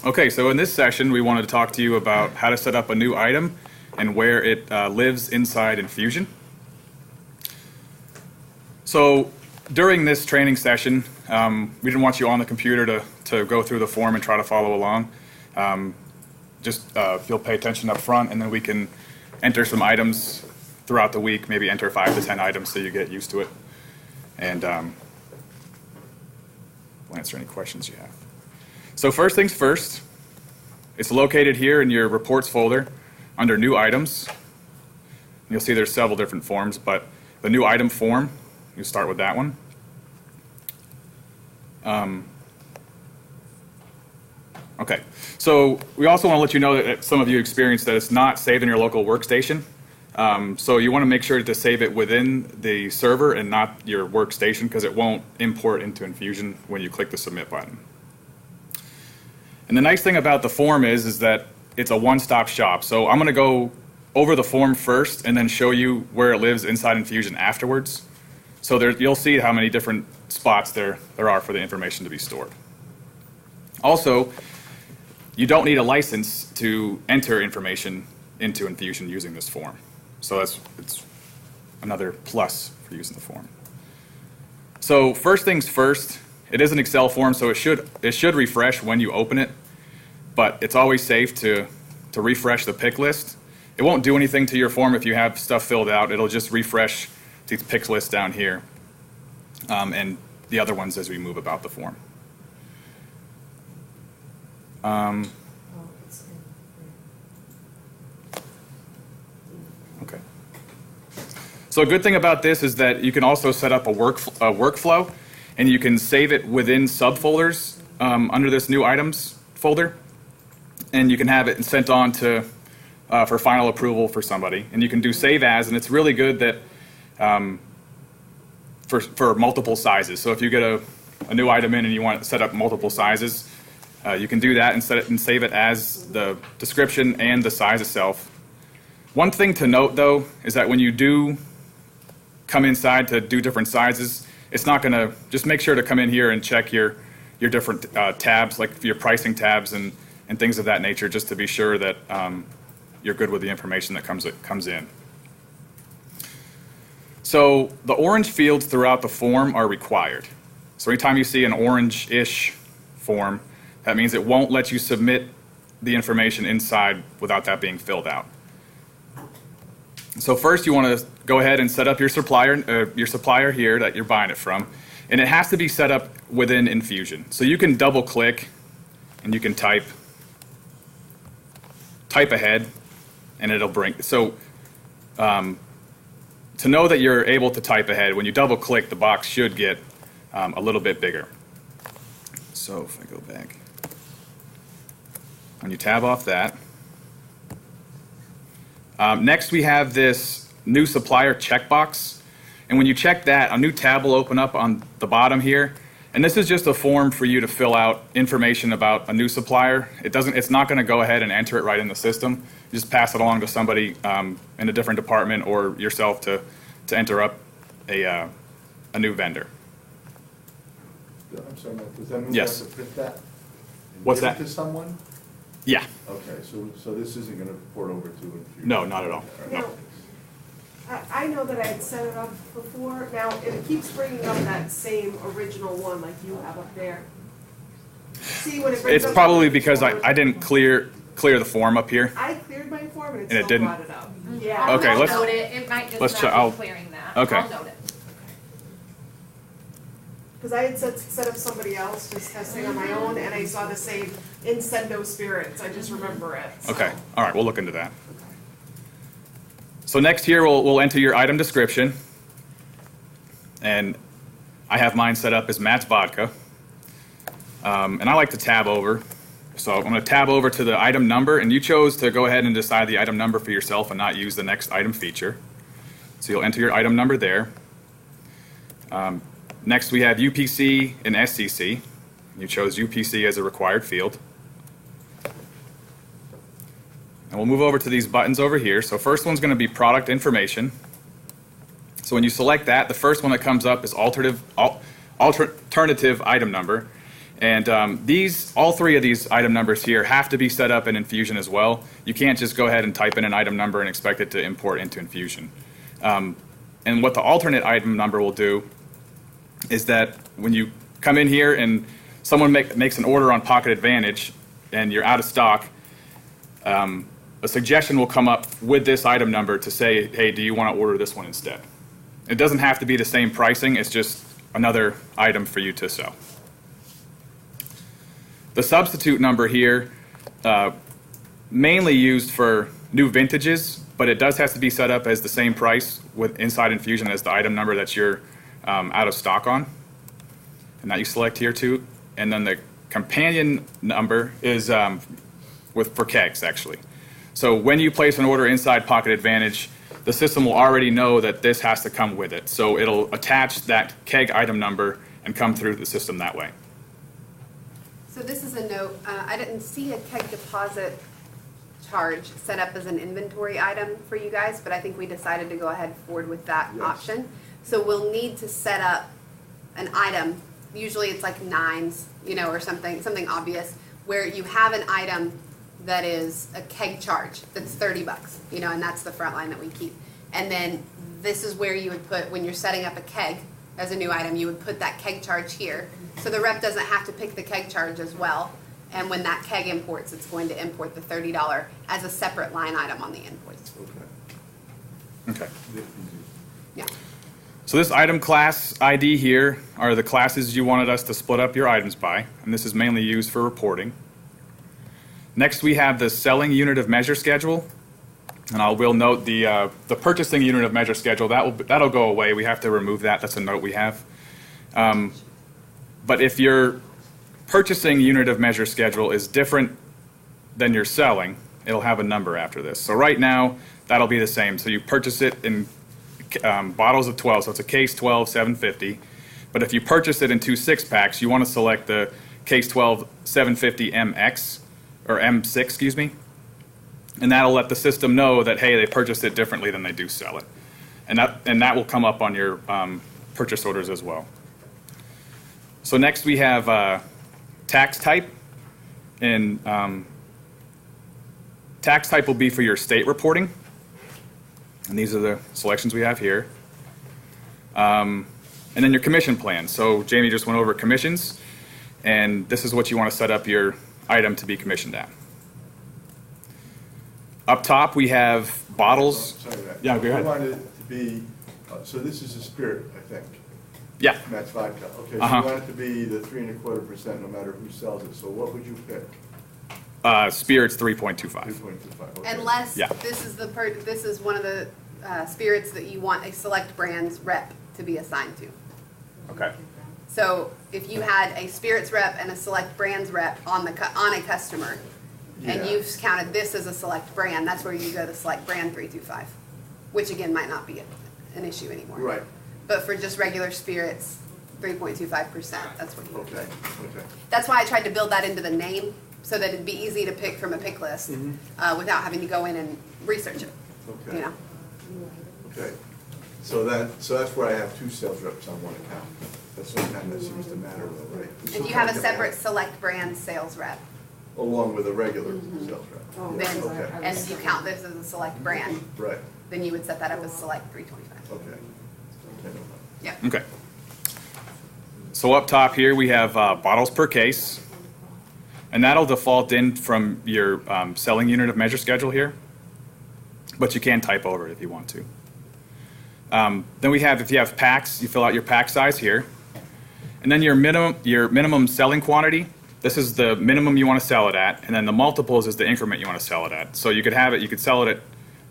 Okay, so in this session, we wanted to talk to you about how to set up a new item and where it lives inside Infusion. So during this training session, we didn't want you on the computer to go through the form and try to follow along. If you'll pay attention up front, and then we can enter some items throughout the week, maybe enter 5 to 10 items so you get used to it. And we'll answer any questions you have. So first things first, it's located here in your reports folder under new items. You'll see there's several different forms, but the new item form, you start with that one. Okay, so we also want to let you know that some of you experienced that it's not saved in your local workstation. So you want to make sure to save it within the server and not your workstation, because it won't import into Infusion when you click the submit button. And the nice thing about the form is that it's a one-stop shop. So I'm going to go over the form first and then show you where it lives inside Infusion afterwards. So you'll see how many different spots there are for the information to be stored. Also, you don't need a license to enter information into Infusion using this form. So it's another plus for using the form. So first things first, it is an Excel form, so it should refresh when you open it, but it's always safe to refresh the pick list. It won't do anything to your form if you have stuff filled out. It'll just refresh these pick lists down here and the other ones as we move about the form. Okay. So a good thing about this is that you can also set up a workflow, and you can save it within subfolders under this new items folder, and you can have it sent on to for final approval for somebody. And you can do save as, and it's really good that for multiple sizes. So if you get a new item in and you want to set up multiple sizes, you can do that and set it and save it as the description and the size itself. One thing to note, though, is that when you do come inside to do different sizes, it's not going to, just make sure to come in here and check your different tabs, like your pricing tabs and things of that nature, just to be sure that you're good with the information that comes in. So the orange fields throughout the form are required. So anytime you see an orange-ish form, that means it won't let you submit the information inside without that being filled out. So first you want to go ahead and set up your supplier here that you're buying it from, and it has to be set up within Infusion. So you can double click and you can type ahead, and it'll bring, so to know that you're able to type ahead, when you double click, the box should get a little bit bigger. So if I go back, when you tab off that, next we have this new supplier checkbox, and when you check that, a new tab will open up on the bottom here, and this is just a form for you to fill out information about a new supplier. It's not going to go ahead and enter it right in the system. You just pass it along to somebody in a different department or yourself to enter up a new vendor. I'm sorry, Mike, does that mean Yes. you have to print that? And What's give that? it to someone? Yeah. Okay, so this isn't going to port over to Infusion? No, not at all. right. No. I know that I had set it up before. Now, it keeps bringing up that same original one like you have up there. See, when it brings It's up probably the because original- I didn't clear the form up here. I cleared my form and it And it still didn't? brought it up. Yeah. Okay, I'll let's- note it. It might just let's not check- be I'll- clearing that. okay. I'll note it. Because I had set up somebody else just testing on my own, and I saw the same Incendo Spirits. I just remember it. so. Okay, all right, we'll look into that. So next here, we'll enter your item description, and I have mine set up as Matt's Vodka, and I like to tab over. So I'm going to tab over to the item number, and you chose to go ahead and decide the item number for yourself and not use the next item feature. So you'll enter your item number there. Next we have UPC and SCC. You chose UPC as a required field. And we'll move over to these buttons over here. So first one's going to be product information. So when you select that, the first one that comes up is alternative item number. And all three of these item numbers here have to be set up in Infusion as well. You can't just go ahead and type in an item number and expect it to import into Infusion. And what the alternate item number will do is that when you come in here and someone makes an order on Pocket Advantage and you're out of stock, a suggestion will come up with this item number to say, hey, do you want to order this one instead? It doesn't have to be the same pricing, it's just another item for you to sell. The substitute number here, mainly used for new vintages, but it does have to be set up as the same price with inside Infusion as the item number that you're out of stock on. And that you select here too. And then the companion number is for kegs, actually. So when you place an order inside Pocket Advantage, the system will already know that this has to come with it. So it'll attach that keg item number and come through the system that way. So this is a note, I didn't see a keg deposit charge set up as an inventory item for you guys, but I think we decided to go ahead forward with that Yes. option. So we'll need to set up an item, usually it's like nines, or something obvious, where you have an item that is a keg charge that's $30, and that's the front line that we keep. And then this is where you would put, when you're setting up a keg as a new item, you would put that keg charge here. So the rep doesn't have to pick the keg charge as well. And when that keg imports, it's going to import the $30 as a separate line item on the invoice. Okay. Okay. Yeah. So this item class ID here are the classes you wanted us to split up your items by, and this is mainly used for reporting. Next, we have the selling unit of measure schedule, and I will note the purchasing unit of measure schedule, that'll go away. We have to remove that. That's a note we have. But if your purchasing unit of measure schedule is different than your selling, it'll have a number after this. So right now, that'll be the same. So you purchase it in bottles of 12, so it's a case 12, 750. But if you purchase it in 2 6-packs, you want to select the case 12, 750 MX, or M6, excuse me. And that'll let the system know that, hey, they purchased it differently than they do sell it. And that will come up on your purchase orders as well. So next we have tax type. And tax type will be for your state reporting. And these are the selections we have here. And then your commission plan. So Jamie just went over commissions. And this is what you want to set up your item to be commissioned at. Up top, we have bottles. Sorry, Matt. Yeah, go ahead. I wanted it to be, so this is a spirit, I think. Yeah. That's vodka. Okay, so Uh-huh. you want it to be the 3.25% no matter who sells it. So what would you pick? Spirits 3.25. 3.25. Okay. Unless Yeah. this is one of the spirits that you want a select brands rep to be assigned to. Okay. So if you had a spirits rep and a select brands rep on a customer, and Yeah. you've counted this as a select brand, that's where you go to select brand 325, which again might not be an issue anymore. Right. But for just regular spirits, 3.25%, that's what you would do. Okay, okay. That's why I tried to build that into the name, so that it'd be easy to pick from a pick list without having to go in and research it. Okay. Okay. So that's where I have 2 sales reps on one account. That's sometimes that seems to matter though, right? If you have a separate select brand sales rep, Along with a regular sales rep. Oh, Yeah, then, okay. and you count this as a select brand, Right, then you would set that up as select 325. okay. Okay, no problem. Yeah. Okay. So up top here, we have bottles per case. And that'll default in from your selling unit of measure schedule here. But you can type over it if you want to. Then we have, if you have packs, you fill out your pack size here. And then your minimum selling quantity. This is the minimum you want to sell it at, and then the multiples is the increment you want to sell it at. So you could sell it at,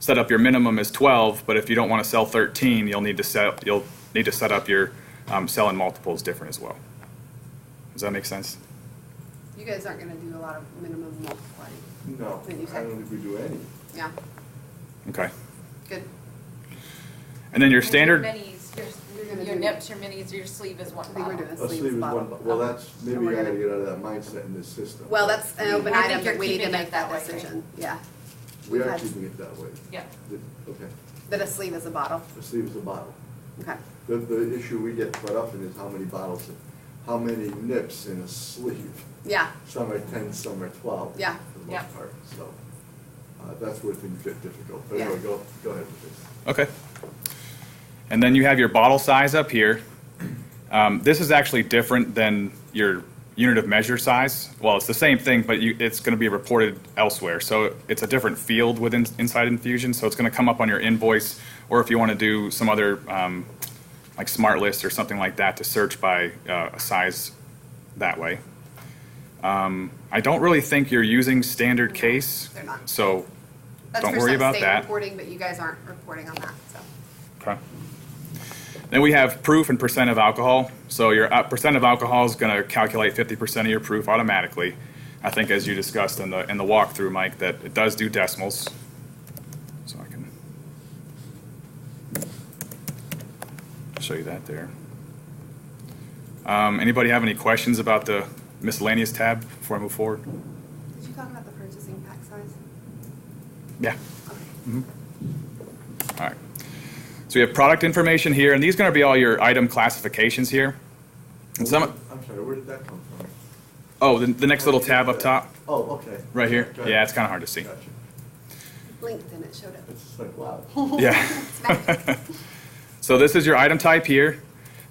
set up your minimum as 12, but if you don't want to sell 13, you'll need to set up your selling multiples different as well. Does that make sense? You guys aren't gonna do a lot of minimum multiplying. No, Then you I say- don't think we do any. Yeah, Okay. good. And then your standard, Minis, your nips, your minis, your sleeve is one I think we're bottle. doing a A sleeve sleeves is bottle. one, well, that's, maybe we're I gotta gonna- get out of that mindset in this system. Well, that's an open I think item you're that we need to keeping make it that that way, right? decision, yeah. We we've are had- keeping it that way. Yeah. Okay, That a sleeve is a bottle, the sleeve is a bottle. okay. The issue we get caught up in is how many bottles how many nips in a sleeve. Yeah, Some are 10, some are 12. Yeah. For the Yeah. most part, so, that's where things get difficult. But Yeah. anyway, go ahead with this. Okay. And then you have your bottle size up here. This is actually different than your unit of measure size. Well, it's the same thing, but it's going to be reported elsewhere. So it's a different field within inside Infusion. So it's going to come up on your invoice, or if you want to do some other like smart list or something like that to search by a size that way. I don't really think you're using standard case, they're not. so That's don't for worry some about state that. reporting, but you guys aren't reporting on that, so. Okay. Then we have proof and percent of alcohol. So your percent of alcohol is going to calculate 50% of your proof automatically. I think as you discussed in the walkthrough, Mike, that it does do decimals. So I can show you that there. Anybody have any questions about the miscellaneous tab before I move forward? Did you talk about the purchasing pack size? Yeah. Okay. All right. So we have product information here, and these are going to be all your item classifications here. And some, I'm sorry, where did that come from? oh, the next little tab up top, Oh, okay. right here. Go ahead. Yeah, it's kind of hard to see. Gotcha. Blinked and it showed up. It's just like, wow. Yeah. So this is your item type here.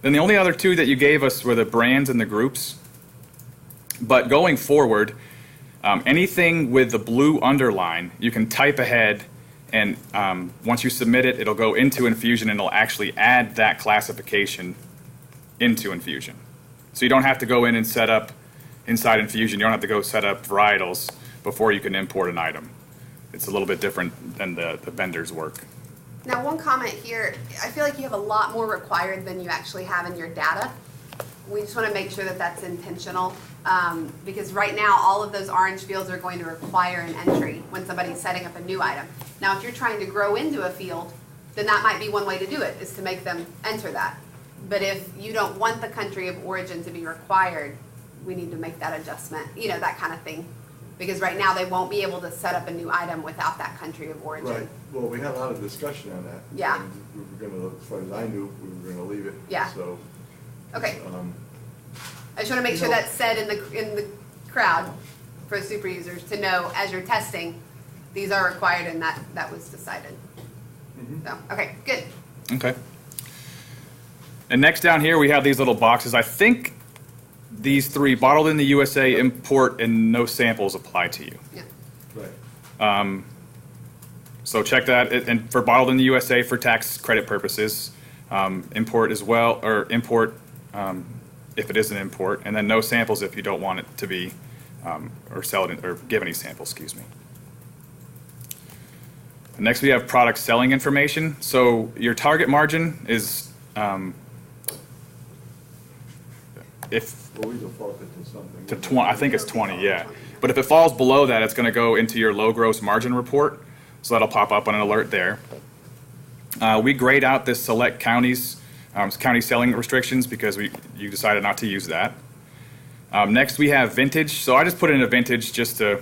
Then the only other two that you gave us were the brands and the groups. But going forward, anything with the blue underline, you can type ahead, and once you submit it, it'll go into Infusion and it'll actually add that classification into Infusion. So you don't have to go in and set up inside Infusion. You don't have to go set up varietals before you can import an item. It's a little bit different than the vendor's work. Now, one comment here, I feel like you have a lot more required than you actually have in your data. We just want to make sure that that's intentional, because right now, all of those orange fields are going to require an entry when somebody's setting up a new item. Now, if you're trying to grow into a field, then that might be one way to do it, is to make them enter that. But if you don't want the country of origin to be required, we need to make that adjustment, you know, that kind of thing. Because right now, they won't be able to set up a new item without that country of origin. Right, well, we had a lot of discussion on that. Yeah. And we were gonna, as far as I knew, we were gonna leave it. Yeah. So, Okay, um, I just want to make sure that's said in the crowd for super users to know as you're testing, these are required and that was decided. So, okay, good. Okay. And next down here, we have these little boxes. I think these three, bottled in the USA, import, and no samples apply to you. Yeah. right. So check that, and for bottled in the USA for tax credit purposes, import as well, or import if it is an import, and then no samples if you don't want it to be, or sell it, or give any samples, excuse me. Next, we have product selling information. So your target margin is, if Well, we defaulted to something. to 20, I think it's 20, yeah. But if it falls below that, it's going to go into your low gross margin report. So that'll pop up on an alert there. We grayed out this select counties, county selling restrictions because you decided not to use that. Next, we have vintage. So I just put in a vintage just to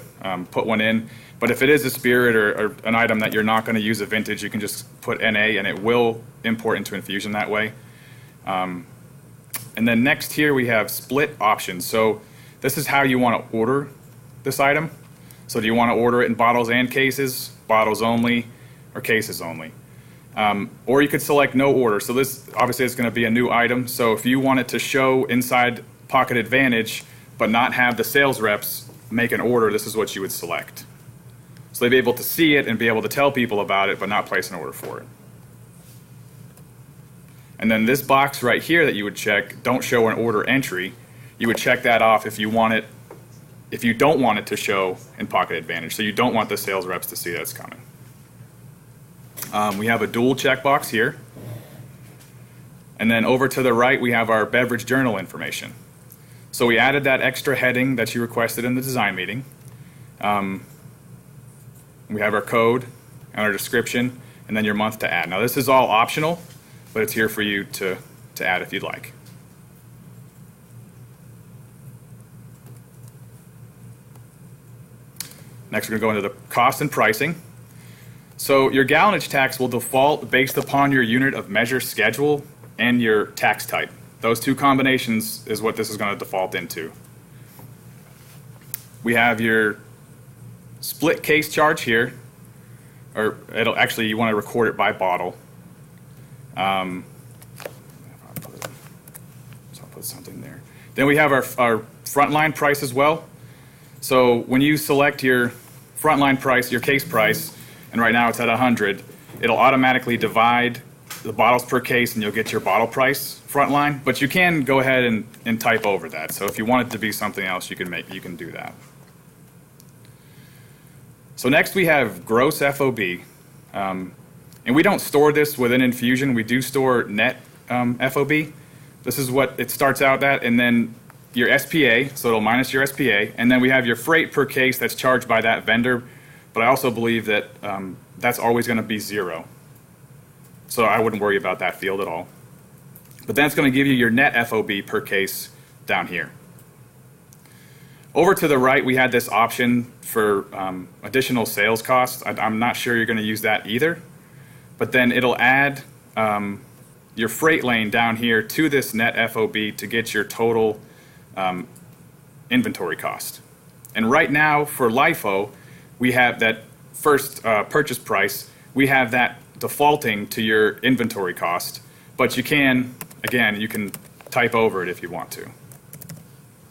put one in. But if it is a spirit or an item that you're not going to use a vintage, you can just put NA and it will import into Infusion that way. And then next here we have split options. So this is how you want to order this item. So do you want to order it in bottles and cases, bottles only, or cases only? Or you could select no order. So this obviously is going to be a new item. So if you want it to show inside Pocket Advantage but not have the sales reps make an order, this is what you would select. So they'd be able to see it and be able to tell people about it but not place an order for it. And then this box right here that you would check, don't show an order entry, you would check that off if you want it, if you don't want it to show in Pocket Advantage. So you don't want the sales reps to see that it's coming. We have a dual checkbox here. And then over to the right, we have our beverage journal information. So we added that extra heading that you requested in the design meeting. We have our code and our description, and then your month to add. Now this is all optional, but it's here for you to add if you'd like. Next, we're going to go into the cost and pricing. So your gallonage tax will default based upon your unit of measure schedule and your tax type. Those two combinations is what this is going to default into. We have your split case charge here, or it'll actually, you want to record it by bottle. So I'll put something there. Then we have our frontline price as well. So when you select your frontline price, your case price, and right now it's at 100, it'll automatically divide the bottles per case and you'll get your bottle price frontline, but you can go ahead and type over that. So if you want it to be something else, you can do that. So next we have gross FOB. And we don't store this within Infusion. We do store net FOB. This is what it starts out at, and then your SPA, so it'll minus your SPA, and then we have your freight per case that's charged by that vendor, but I also believe that that's always going to be 0. So I wouldn't worry about that field at all. But then it's going to give you your net FOB per case down here. Over to the right, we had this option for additional sales costs. I'm not sure you're going to use that either, but then it'll add your freight lane down here to this net FOB to get your total inventory cost. And right now for LIFO, we have that first purchase price, we have that defaulting to your inventory cost, but you can, again, you can type over it if you want to.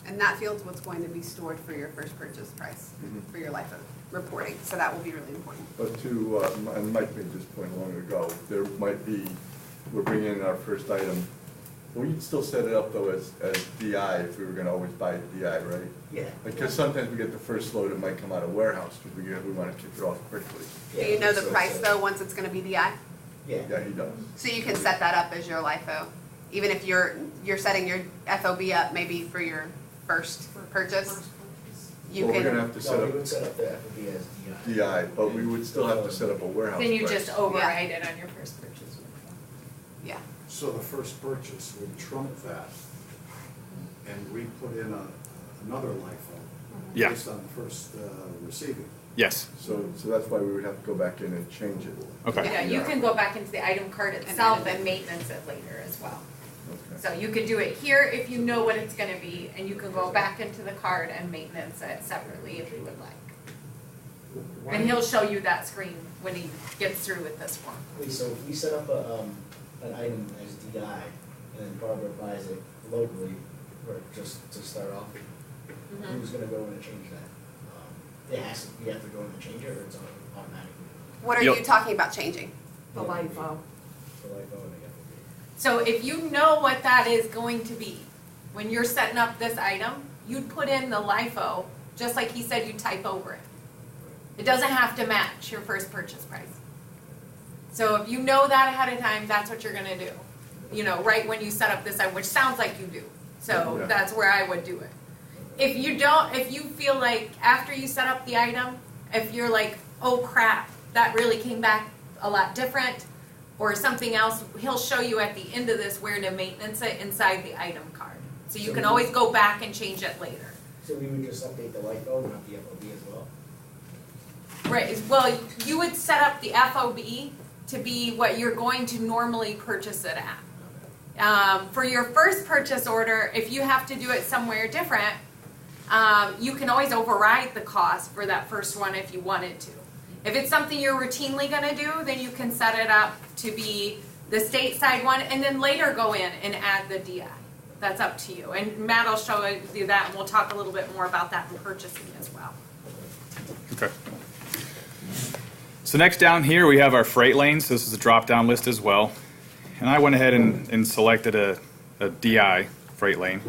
And that field's what's going to be stored for your first purchase price, for your LIFO reporting, so that will be really important. But to, and Mike made this point long ago, there might be, we're bringing in our first item, we'd still set it up though as DI if we were gonna always buy DI, right? Yeah. Because sometimes we get the first load, it might come out of warehouse, because we wanna kick it off quickly. Do you know the price though, once it's gonna be DI? Yeah. Yeah, he does. So you can set that up as your LIFO, even if you're setting your FOB up maybe for your first purchase. You Well, we're gonna can, have to No, set we would up set up the FOB as DI. DI, but we would still have to set up a warehouse Then you price. just override it on your first purchase. yeah. So the first purchase would trump that, and we put in another LIFO Yeah. based on the first receiving. Yes. So that's why we would have to go back in and change it. Okay. Yeah, you can go back into the item card itself and maintenance it later as well. Okay. So you could do it here if you know what it's gonna be, and you can go back into the card and maintenance it separately if you would like. And he'll show you that screen when he gets through with this one. Wait, so if we set up an item as DI, and then Barbara buys it locally, or just to start off, who's gonna go in and change that? We have to go in and change it, or it's automatic? What are You'll- you talking about changing? The LIFO. So LIFO and the FOB. So if you know what that is going to be, when you're setting up this item, you'd put in the LIFO, just like he said, you type over it. It doesn't have to match your first purchase price. So if you know that ahead of time, that's what you're gonna do. You know, right when you set up this item, which sounds like you do. So Yeah. that's where I would do it. If you don't, if you feel like after you set up the item, if you're like, oh crap, that really came back a lot different, or something else, he'll show you at the end of this where to maintenance it inside the item card. So you can always go back and change it later. So we would just update the LIFO, not the FOB as well? Right, well, you would set up the FOB to be what you're going to normally purchase it at. For your first purchase order, if you have to do it somewhere different, you can always override the cost for that first one if you wanted to. If it's something you're routinely gonna do, then you can set it up to be the stateside one and then later go in and add the DI. That's up to you. And Matt will show you that, and we'll talk a little bit more about that in purchasing as well. Okay. So next down here, we have our freight lanes. This is a drop-down list as well. And I went ahead and selected a DI freight lane,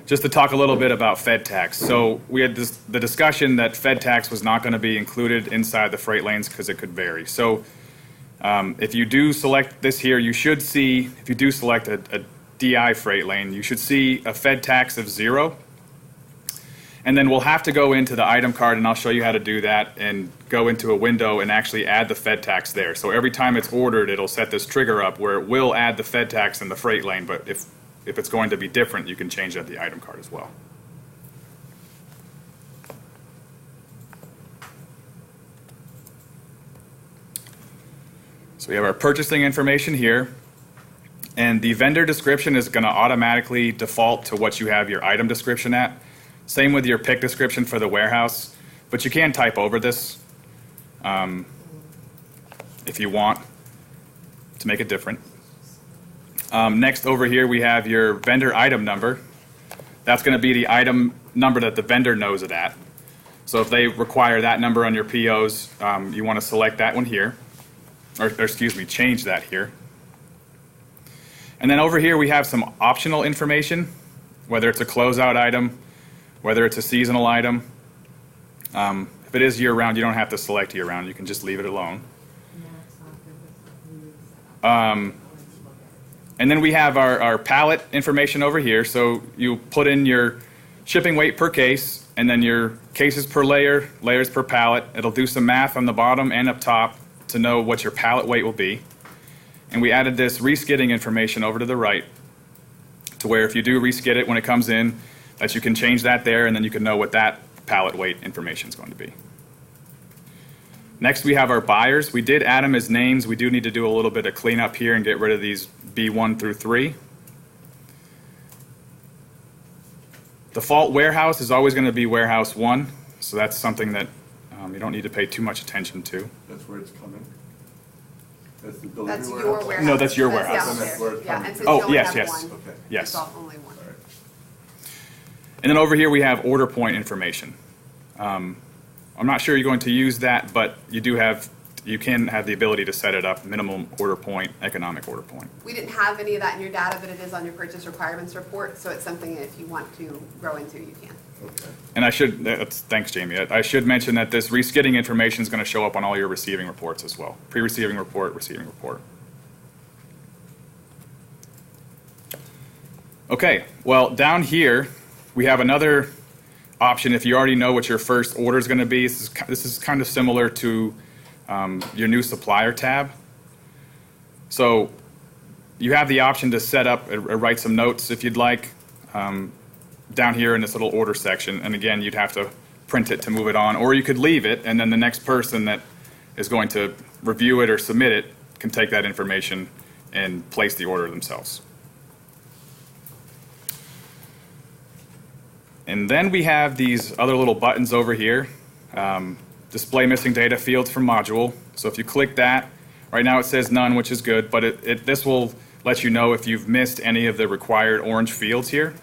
just to talk a little bit about Fed tax. So we had the discussion that Fed tax was not going to be included inside the freight lanes because it could vary. So if you do select this here, you should see, if you do select a DI freight lane, you should see a Fed tax of 0. And then we'll have to go into the item card, and I'll show you how to do that, and go into a window and actually add the Fed tax there. So every time it's ordered, it'll set this trigger up where it will add the Fed tax in the freight lane, but if it's going to be different, you can change that at the item card as well. So we have our purchasing information here, and the vendor description is gonna automatically default to what you have your item description at. Same with your pick description for the warehouse, but you can type over this if you want to make it different. Next over here, we have your vendor item number. That's gonna be the item number that the vendor knows it at. So if they require that number on your POs, you wanna select that one here, or excuse me, change that here. And then over here, we have some optional information, whether it's a closeout item, whether it's a seasonal item. If it is year-round, you don't have to select year-round. You can just leave it alone. And then we have our pallet information over here. So you put in your shipping weight per case, and then your cases per layer, layers per pallet. It'll do some math on the bottom and up top to know what your pallet weight will be. And we added this reskidding information over to the right, to where if you do reskid it when it comes in, that you can change that there, and then you can know what that pallet weight information is going to be. Next, we have our buyers. We did add them as names. We do need to do a little bit of cleanup here and get rid of these B1 through 3. Default warehouse is always going to be warehouse 1, so that's something that you don't need to pay too much attention to. That's where it's coming? That's the delivery That's warehouse? your warehouse. No, that's your warehouse. Yeah, That's where it's yeah, coming and from. since you Oh, only yes, have yes. one, Okay. Yes. it's all only one. All right. And then over here, we have order point information. I'm not sure you're going to use that, but you can have the ability to set it up, minimum order point, economic order point. We didn't have any of that in your data, but it is on your purchase requirements report, so it's something that if you want to grow into, you can. Okay. And thanks, Jamie. I should mention that this reskidding information is going to show up on all your receiving reports as well. Pre-receiving report, receiving report. Okay, well, down here, we have another option if you already know what your first order is going to be. This is kind of similar to your new supplier tab. So you have the option to set up or write some notes if you'd like down here in this little order section. And again, you'd have to print it to move it on, or you could leave it, and then the next person that is going to review it or submit it can take that information and place the order themselves. And then we have these other little buttons over here. Display missing data fields from module. So if you click that, right now it says none, which is good, but this will let you know if you've missed any of the required orange fields here.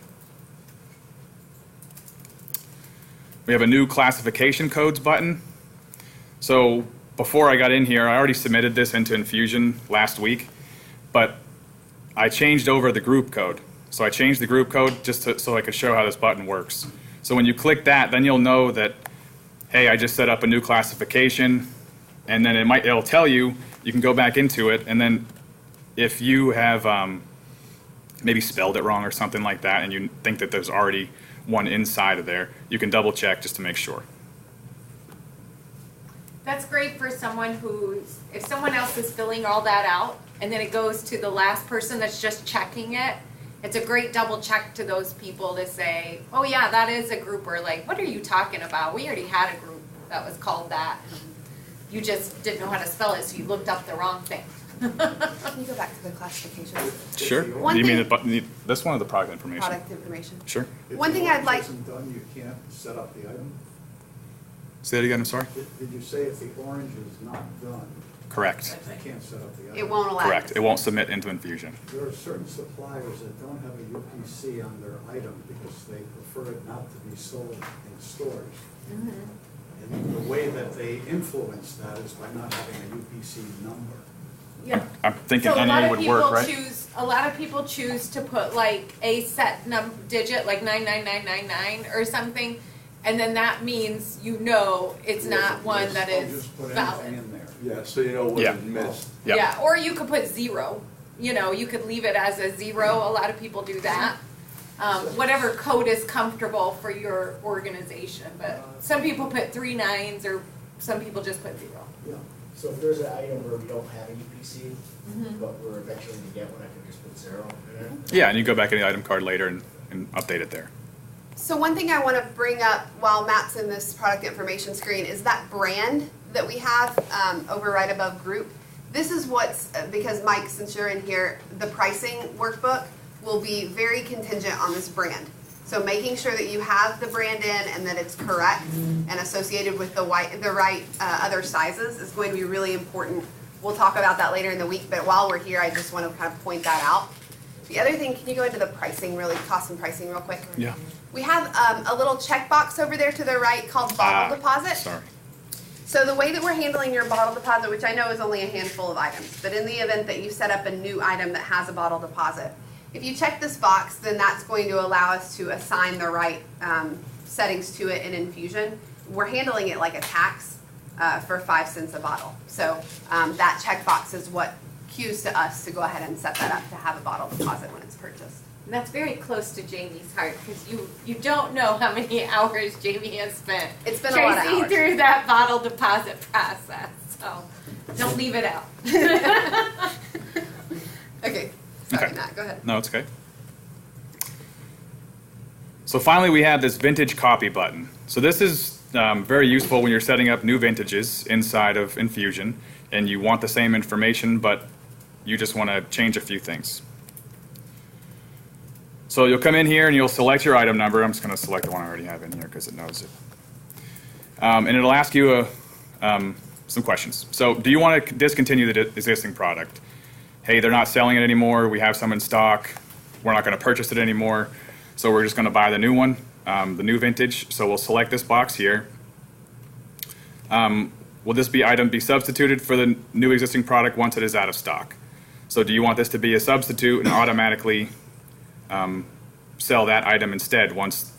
We have a new classification codes button. So before I got in here, I already submitted this into Infusion last week, but I changed over the group code. So I changed the group code just so I could show how this button works. So when you click that, then you'll know that, hey, I just set up a new classification, and then it'll tell you, you can go back into it, and then if you have maybe spelled it wrong or something like that, and you think that there's already one inside of there, you can double check just to make sure. That's great for someone if someone else is filling all that out, and then it goes to the last person that's just checking it, it's a great double check to those people to say, oh yeah, that is a grouper. Like, what are you talking about? We already had a group that was called that. You just didn't know how to spell it, so you looked up the wrong thing. Can you go back to the classifications? Sure. One You mean thing- the button, this one or the product information? Product information. Sure. If One the thing I'd orange like- isn't done, you can't set up the item? Say that again, I'm sorry? Did you say if the orange is not done, Correct. you can't set up the item? It won't allow. Correct. It won't submit into Infusion. There are certain suppliers that don't have a UPC on their item because they prefer it not to be sold in stores. And the way that they influence that is by not having a UPC number. Yeah. I'm thinking So a lot NA of would people work, right? a lot of people choose to put like a set digit, like 99999 or something, and then that means it's not one that I'll is just put valid. anything in there. Yeah, so you know what Yeah. is missed. Yep. Yeah, or you could put 0. You could leave it as a 0. A lot of people do that. Whatever code is comfortable for your organization, but some people put 3 nines, or some people just put 0. Yeah, so if there's an item where we don't have a UPC, but we're eventually to get one, I can just put 0 in it. Yeah, and you go back in the item card later and update it there. So one thing I want to bring up while Matt's in this product information screen is that brand that we have over right above group. This is what's, because Mike, since you're in here, the pricing workbook will be very contingent on this brand. So making sure that you have the brand in and that it's correct and associated with the right other sizes is going to be really important. We'll talk about that later in the week, but while we're here, I just want to kind of point that out. The other thing, can you go into the pricing, cost and pricing real quick? Yeah. We have a little checkbox over there to the right called bottle deposit. Sorry. So the way that we're handling your bottle deposit, which I know is only a handful of items, but in the event that you set up a new item that has a bottle deposit, if you check this box, then that's going to allow us to assign the right settings to it in Infusion. We're handling it like a tax for 5 cents a bottle. So that checkbox is what cues to us to go ahead and set that up to have a bottle deposit when it's purchased. And that's very close to Jamie's heart, because you don't know how many hours Jamie has spent It's been a lot of tracing hours. through that bottle deposit process. So don't leave it out. Okay, sorry, Okay. Matt, go ahead. No, it's okay. So finally, we have this vintage copy button. So this is very useful when you're setting up new vintages inside of Infusion, and you want the same information, but you just want to change a few things. So you'll come in here and you'll select your item number. I'm just going to select the one I already have in here because it knows it. And it'll ask you some questions. So do you want to discontinue the existing product? Hey, they're not selling it anymore. We have some in stock. We're not going to purchase it anymore. So we're just going to buy the new one, the new vintage. So we'll select this box here. Will this item be substituted for the new existing product once it is out of stock? So do you want this to be a substitute and automatically sell that item instead once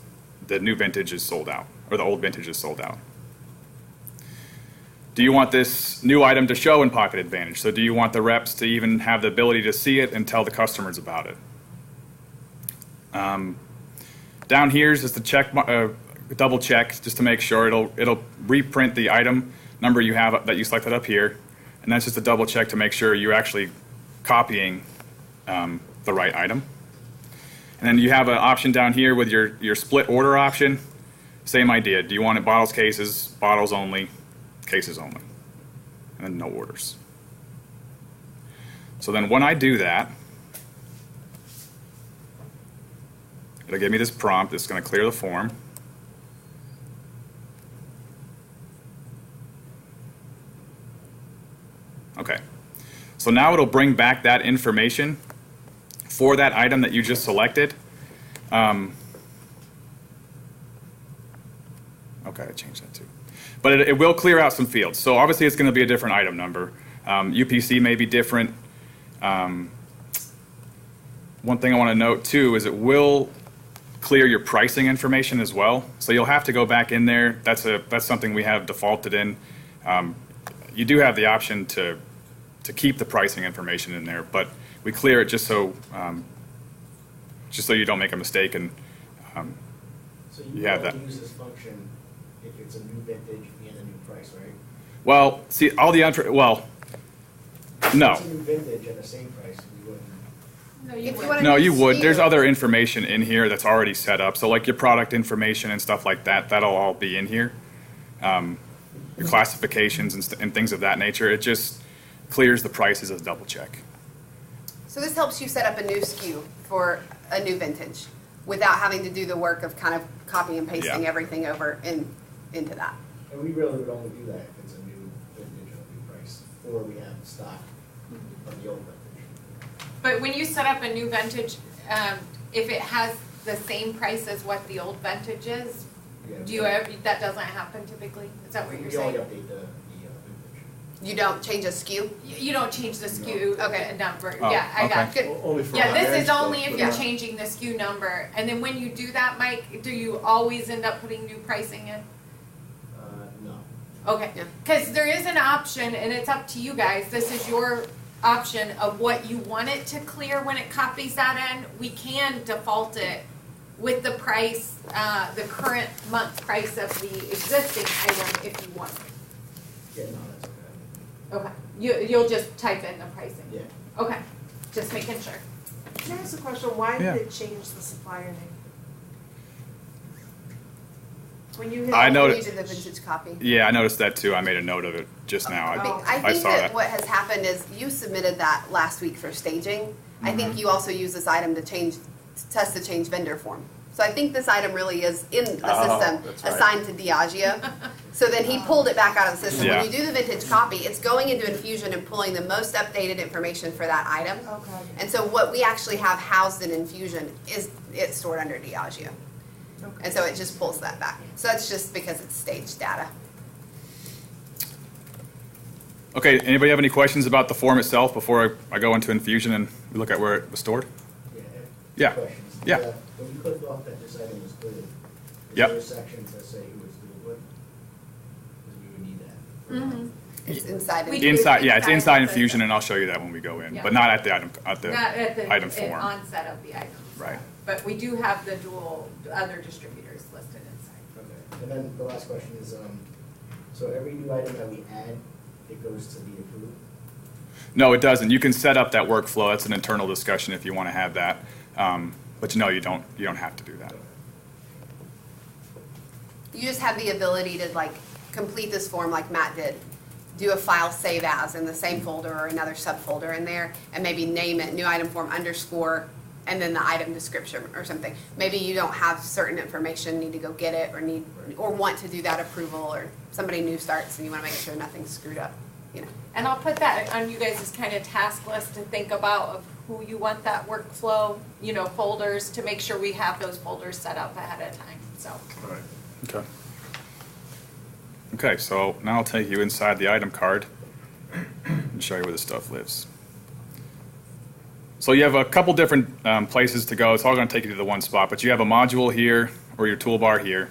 the new vintage is sold out or the old vintage is sold out? Do you want this new item to show in Pocket Advantage? So do you want the reps to even have the ability to see it and tell the customers about it? Down here is just the double check just to make sure it'll reprint the item number you have that you selected up here, and that's just a double check to make sure you're actually copying the right item. And then you have an option down here with your split order option. Same idea. Do you want it bottles, cases, bottles only, cases only, and then no orders. So then when I do that, it'll give me this prompt. It's going to clear the form. Okay. So now it'll bring back that information for that item that you just selected. Okay, I changed that too. But it will clear out some fields. So obviously it's going to be a different item number. UPC may be different. One thing I want to note too is it will clear your pricing information as well. So you'll have to go back in there. That's something we have defaulted in. You do have the option to keep the pricing information in there, but we clear it just so you don't make a mistake and So you you have only that. use this function if it's a new vintage and a new price, right? Well, see all the no. If it's a new vintage and the same price, we wouldn't. No, If you you would. wanna No, do you would. There's SKU. other information in here that's already set up. So like your product information and stuff like that, that'll all be in here. Your classifications and things of that nature. It just clears the prices as a double check. So this helps you set up a new SKU for a new vintage without having to do the work of kind of copying and pasting Yeah. everything over into that. And we really would only do that if it's a new vintage and a new price, or we have stock of the old vintage. But when you set up a new vintage, if it has the same price as what the old vintage is, Yeah, do you ever, that doesn't happen typically? Is that what you're We only saying? update the vintage. You don't change a SKU? You don't change the SKU Okay. number. Oh, Yeah, I got okay. you. Only for Yeah, this high-end is only stuff, if but you're not- changing the SKU number. And then when you do that, Mike, do you always end up putting new pricing in? No. Okay, Yeah. because there is an option, and it's up to you guys, this is your option of what you want it to clear when it copies that in. We can default it with the price, the current month price of the existing item if you want. Yeah, no, that's okay. Okay, you'll just type in the pricing? Yeah. Okay, just making sure. Can I ask a question? Why Yeah. did it change the supplier name? When you hit. I know- When you did the vintage copy. Yeah, I noticed that too. I made a note of it just now. I I think saw that that. what has happened is you submitted that last week for staging. I Mm-hmm. think you also use this item to test the change vendor form. So I think this item really is in the system that's right. assigned to Diageo. So then he pulled it back out of the system. Yeah. When you do the vintage copy, it's going into Infusion and pulling the most updated information for that item. Okay. And so what we actually have housed in Infusion is it's stored under Diageo. Okay. And so it just pulls that back. So that's just because it's staged data. Okay, anybody have any questions about the form itself before I go into Infusion and we look at where it was stored? Yeah. Questions. Yeah. When you click off that this item was good, is Yep. there a section to say who it's good with? Because we would need that. It's inside. We Infusion. do. Inside, yeah, it's Inside inside the system. Infusion, and I'll show you that when we go in, Yeah. but not at the item, Not at the item form. onset of the item. Right. But we do have the dual other distributors listed inside. Okay. And then the last question is, so every new item that we add, it goes to be approved? No, it doesn't. You can set up that workflow. That's an internal discussion if you want to have that. But no, you don't have to do that. You just have the ability to like complete this form like Matt did. Do a file save as in the same folder or another subfolder in there and maybe name it new item form underscore and then the item description or something. Maybe you don't have certain information, need to go get it or want to do that approval or somebody new starts and you want to make sure nothing's screwed up, you know. And I'll put that on you guys' kind of task list to think about of who you want that workflow, folders, to make sure we have those folders set up ahead of time, so. Okay. Okay, so now I'll take you inside the item card and show you where the stuff lives. So you have a couple different places to go. It's all going to take you to the one spot, but you have a module here or your toolbar here.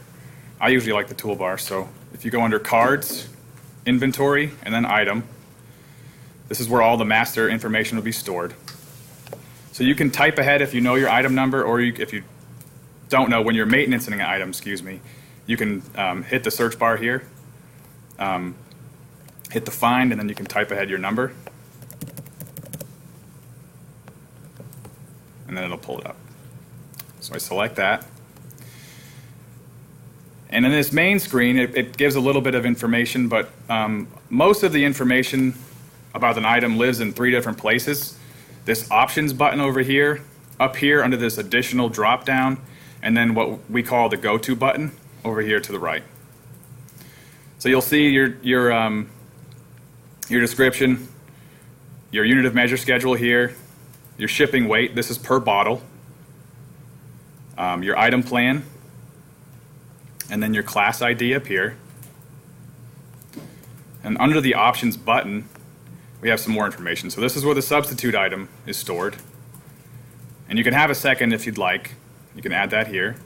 I usually like the toolbar, so if you go under Cards, Inventory, and then Item, this is where all the master information will be stored. So you can type ahead if you know your item number, or if you don't know, when you're maintenancing an item, you can hit the search bar here, hit the find, and then you can type ahead your number. And then it'll pull it up. So I select that. And in this main screen, it gives a little bit of information, but most of the information about an item lives in 3 different places. This options button over here, up here under this additional drop down, and then what we call the go-to button over here to the right. So you'll see your description, your unit of measure schedule here, your shipping weight, this is per bottle, your item plan, and then your class ID up here. And under the options button, we have some more information. So this is where the substitute item is stored. And you can have a second if you'd like. You can add that here.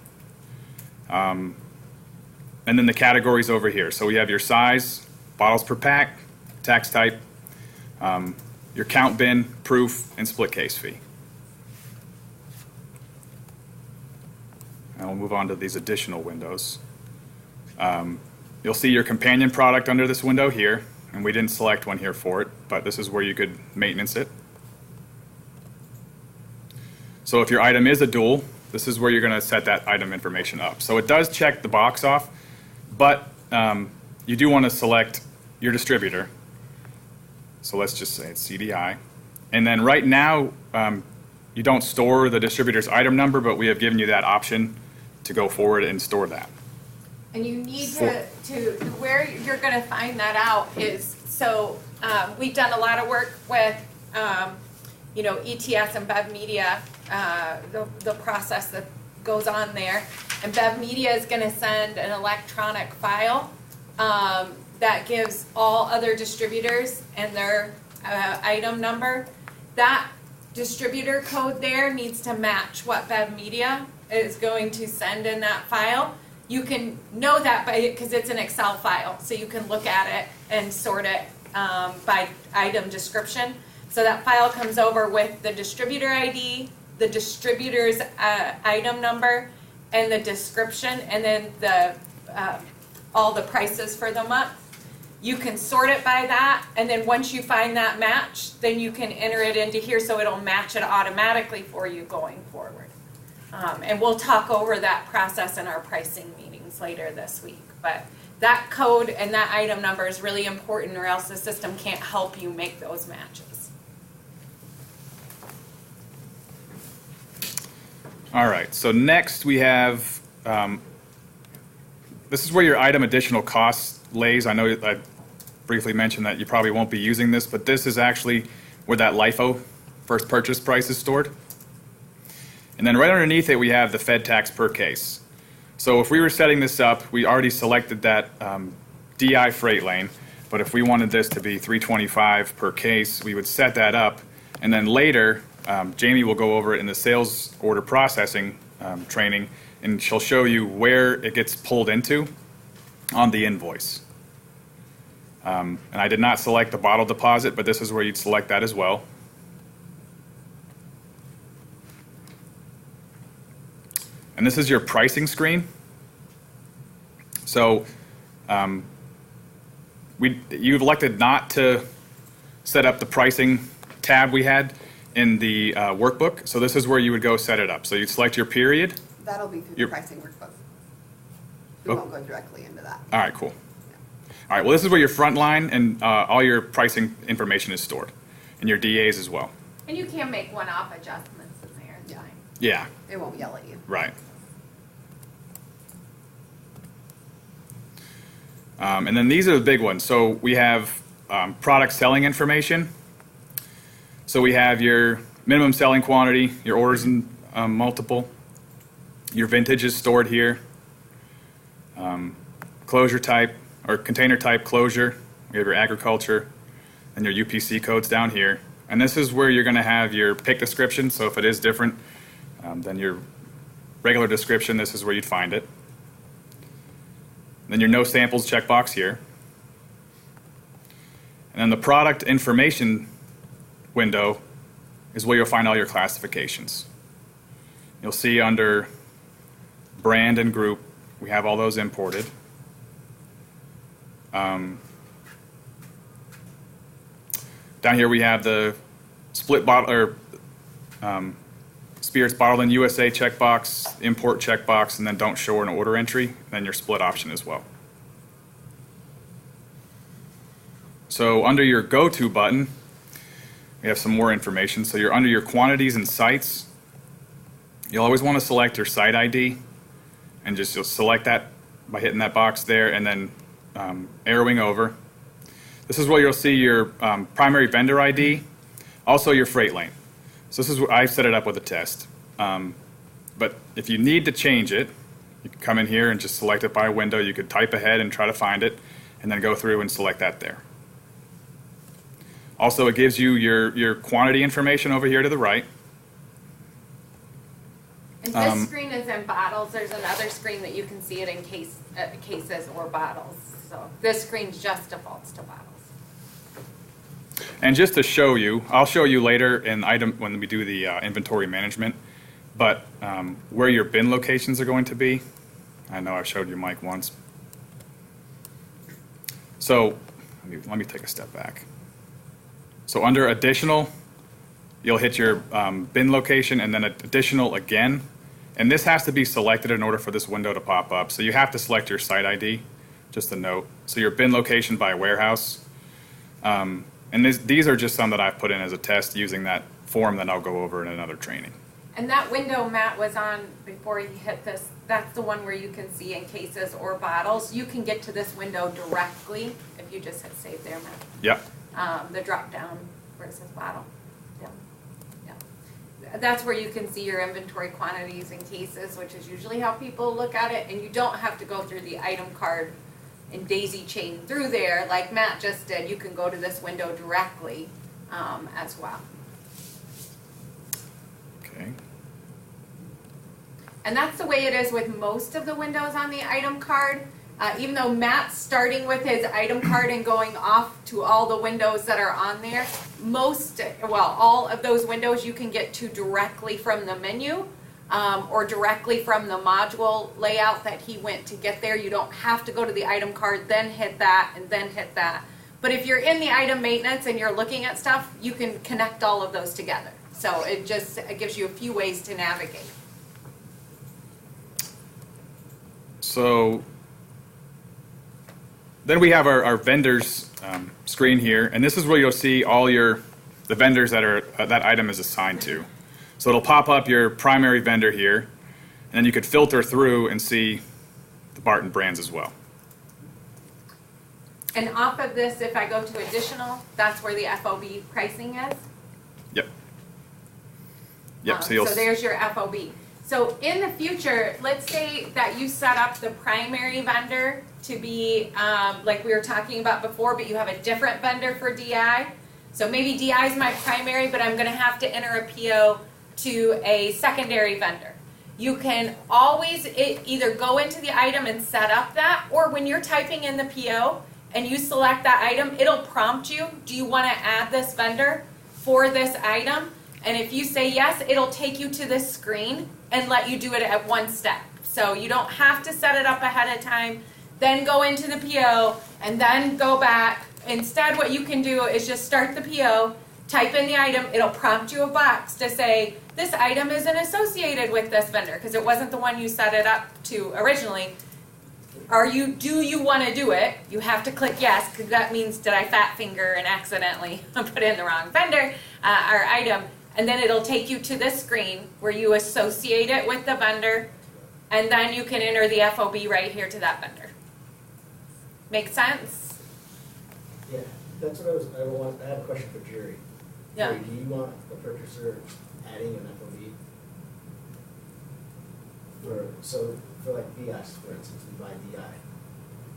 And then the categories over here. So we have your size, bottles per pack, tax type, your count bin, proof, and split case fee. And we'll move on to these additional windows. You'll see your companion product under this window here, and we didn't select one here for it, but this is where you could maintenance it. So if your item is a dual, this is where you're going to set that item information up. So it does check the box off, but you do want to select your distributor. So let's just say it's CDI. And then right now, you don't store the distributor's item number, but we have given you that option to go forward and store that. And you need to where you're gonna find that out is, so we've done a lot of work with, ETS and Bev Media, the process that goes on there. And Bev Media is gonna send an electronic file that gives all other distributors and their item number. That distributor code there needs to match what Bev Media is going to send in that file. You can know that because it's an Excel file, so you can look at it and sort it by item description. So that file comes over with the distributor ID, the distributor's item number, and the description, and then all the prices for the month. You can sort it by that, and then once you find that match, then you can enter it into here so it'll match it automatically for you going forward. And we'll talk over that process in our pricing meetings matches later this week. But that code and that item number is really important, or else the system can't help you make those matches. All right, so next we have, this is where your item additional costs lays. I know I briefly mentioned that you probably won't be using this, but this is actually where that LIFO, first purchase price, is stored. And then right underneath it, we have the Fed tax per case. So if we were setting this up, we already selected that DI freight lane, but if we wanted this to be $3.25 per case, we would set that up, and then later, Jamie will go over it in the sales order processing training, and she'll show you where it gets pulled into on the invoice. And I did not select the bottle deposit, but this is where you'd select that as well. And this is your pricing screen. So you've elected not to set up the pricing tab we had in the workbook. So this is where you would go set it up. So you'd select your period. That'll be through the Your- pricing workbook. We Oh. won't go directly into that. All right, cool. All right, well, this is where your front line and all your pricing information is stored, and your DAs as well. And you can make one-off adjustments in there, it's Yeah. fine. Yeah, It won't yell at you. right. And then these are the big ones. So we have product selling information. So we have your minimum selling quantity, your orders in multiple, your vintage is stored here, closure type or container type closure. We have your agriculture and your UPC codes down here. And this is where you're going to have your pick description. So if it is different than your regular description, this is where you'd find it. Then your no samples checkbox here. And then the product information window is where you'll find all your classifications. You'll see under brand and group, we have all those imported. Down here we have the split bottle or spirits bottled in USA checkbox, import checkbox, and then don't show an order entry, then your split option as well. So under your go-to button, we have some more information. So you're under your quantities and sites. You'll always want to select your site ID, and just you'll select that by hitting that box there and then arrowing over. This is where you'll see your primary vendor ID, also your freight lane. So this is where I set it up with a test. But if you need to change it, you can come in here and just select it by window. You could type ahead and try to find it, and then go through and select that there. Also, it gives you your quantity information over here to the right. And this screen is in bottles. There's another screen that you can see it in cases or bottles. So this screen just defaults to bottles. And just to show you, I'll show you later in item when we do the inventory management, but where your bin locations are going to be. I know I've showed you Mike once. So let me take a step back. So under additional, you'll hit your bin location and then additional again. And this has to be selected in order for this window to pop up. So you have to select your site ID, just a note. So your bin location by warehouse. And these are just some that I've put in as a test using that form that I'll go over in another training. And that window Matt was on before he hit this, that's the one where you can see in cases or bottles. You can get to this window directly if you just hit save there, Matt. Yep. The drop down where it says bottle. Yeah. Yeah. That's where you can see your inventory quantities in cases, which is usually how people look at it. And you don't have to go through the item card and daisy chain through there like Matt just did. You can go to this window directly as well. Okay. And that's the way it is with most of the windows on the item card. Even though Matt's starting with his item card and going off to all the windows that are on there, all of those windows you can get to directly from the menu or directly from the module layout that he went to get there. You don't have to go to the item card, then hit that, and then hit that. But if you're in the item maintenance and you're looking at stuff, you can connect all of those together. So it gives you a few ways to navigate. So then we have our vendors screen here, and this is where you'll see all the vendors that item is assigned to. So it'll pop up your primary vendor here, and then you could filter through and see the Barton brands as well. And off of this, if I go to additional, that's where the FOB pricing is? Yep. Yep. So So there's your FOB. So in the future, let's say that you set up the primary vendor to be, like we were talking about before, but you have a different vendor for DI. So maybe DI is my primary, but I'm gonna have to enter a PO to a secondary vendor. You can always either go into the item and set up that, or when you're typing in the PO and you select that item, it'll prompt you, do you wanna add this vendor for this item? And if you say yes, it'll take you to this screen and let you do it at one step. So you don't have to set it up ahead of time, then go into the PO, and then go back. Instead, what you can do is just start the PO, type in the item, it'll prompt you a box to say, this item isn't associated with this vendor, because it wasn't the one you set it up to originally. Do you want to do it? You have to click yes, because that means did I fat finger and accidentally put in the wrong vendor or item. And then it'll take you to this screen where you associate it with the vendor, and then you can enter the FOB right here to that vendor. Make sense? Yeah, that's what I have a question for Jerry. Yeah. Jerry, do you want the purchaser adding an FOB? For like BS, for instance, we buy DI,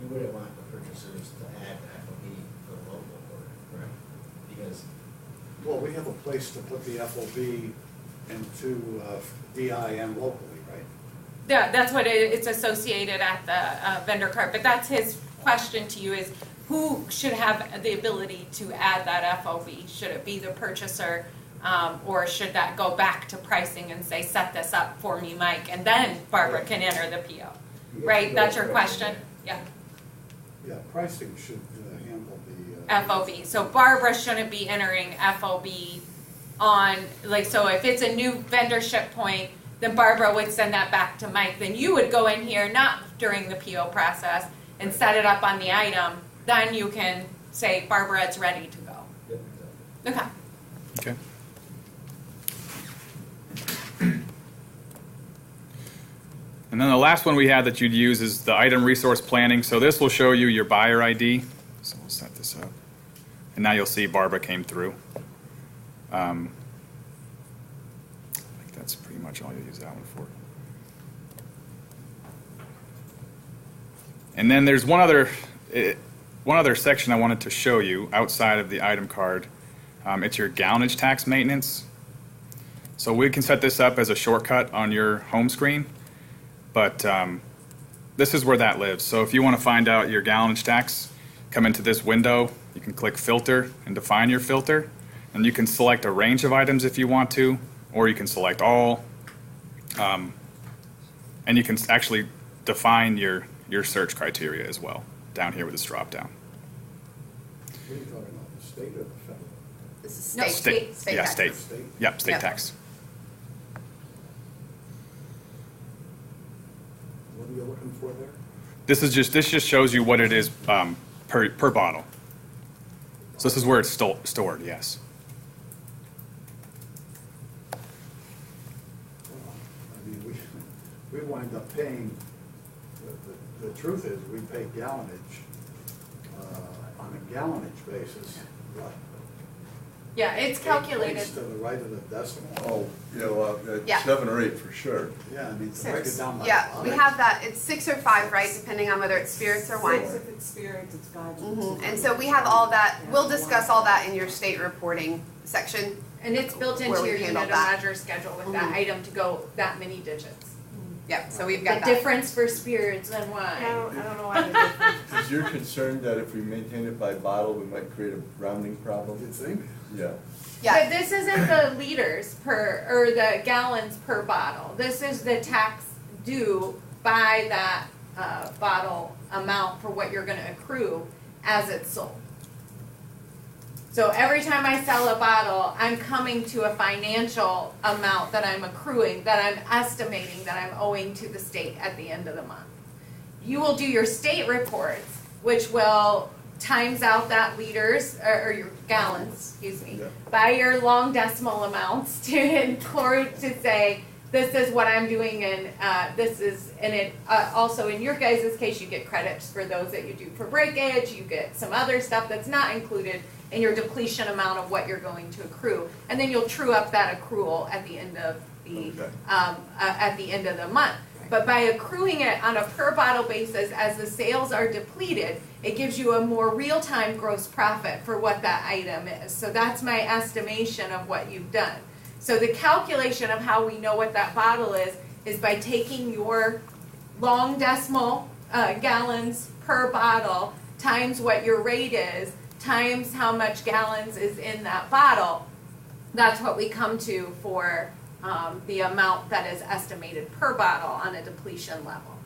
you wouldn't want the purchasers to add the FOB for the local order, correct? Because Well, we have a place to put the FOB into DI and locally, right? Yeah, that's what it's associated at the vendor card. But that's his question to you is, who should have the ability to add that FOB? Should it be the purchaser, or should that go back to pricing and say, set this up for me, Mike, and then Barbara can enter the PO? Right, that's your question? Yeah. Yeah, pricing should handle the. FOB. So Barbara shouldn't be entering FOB on, like, so if it's a new vendor ship point, then Barbara would send that back to Mike. Then you would go in here, not during the PO process, and set it up on the item. Then you can say, Barbara, it's ready to go. Yep, exactly. Okay. Okay. And then the last one we had that you'd use is the item resource planning. So this will show you your buyer ID. So we'll set this up. And now you'll see Barbara came through. I think that's pretty much all you'll use that one for. And then there's one other section I wanted to show you outside of the item card. It's your gallonage tax maintenance. So we can set this up as a shortcut on your home screen, but this is where that lives. So if you want to find out your gallonage tax, come into this window, you can click filter and define your filter, and you can select a range of items if you want to, or you can select all, and you can actually define your search criteria as well down here with this drop down. What are you talking about, the state or the federal? This is No, state. Yeah, tax. state. State? Yep, state Yep. tax. What are you looking for there? This just shows you what it is per bottle. So this is where it's stored. Yes. Well, I mean, we wind up paying, the truth is, we pay gallonage, on a gallonage basis. What? Yeah, it's 8 calculated. points to the right of the decimal. Oh, you know, Yeah. 7 or 8 for sure. Yeah, I mean, to break it Six. down by. Yeah, we have that, it's 6 or 5, right, depending on whether it's spirits or wine. Six if it's spirits, it's 5. And so we have all that, we'll discuss all that in your state reporting section. And it's built Where into we your handle unit of that. measure schedule with that Mhm. item to go that many digits. Yep, so we've The got that. difference for spirits and I wine. don't know why the difference. Is your concern that if we maintain it by bottle, we might create a rounding problem? You think? Yeah. Yeah, But this isn't the liters per, or the gallons per bottle. This is the tax due by that bottle amount for what you're gonna accrue as it's sold. So every time I sell a bottle, I'm coming to a financial amount that I'm accruing, that I'm estimating that I'm owing to the state at the end of the month. you will do your state reports, which will times out that liters, or your gallons, excuse me, Yeah. by your long decimal amounts to include, to say, this is what I'm doing, and this is, and it, also in your guys' case, you get credits for those that you do for breakage, you get some other stuff that's not included in your depletion amount of what you're going to accrue, and then you'll true up that accrual at the end of the, Okay. at the end of the month. But by accruing it on a per bottle basis, as the sales are depleted, it gives you a more real-time gross profit for what that item is. So that's my estimation of what you've done. So the calculation of how we know what that bottle is by taking your long decimal gallons per bottle times what your rate is, times how much gallons is in that bottle. That's what we come to for the amount that is estimated per bottle on a depletion level.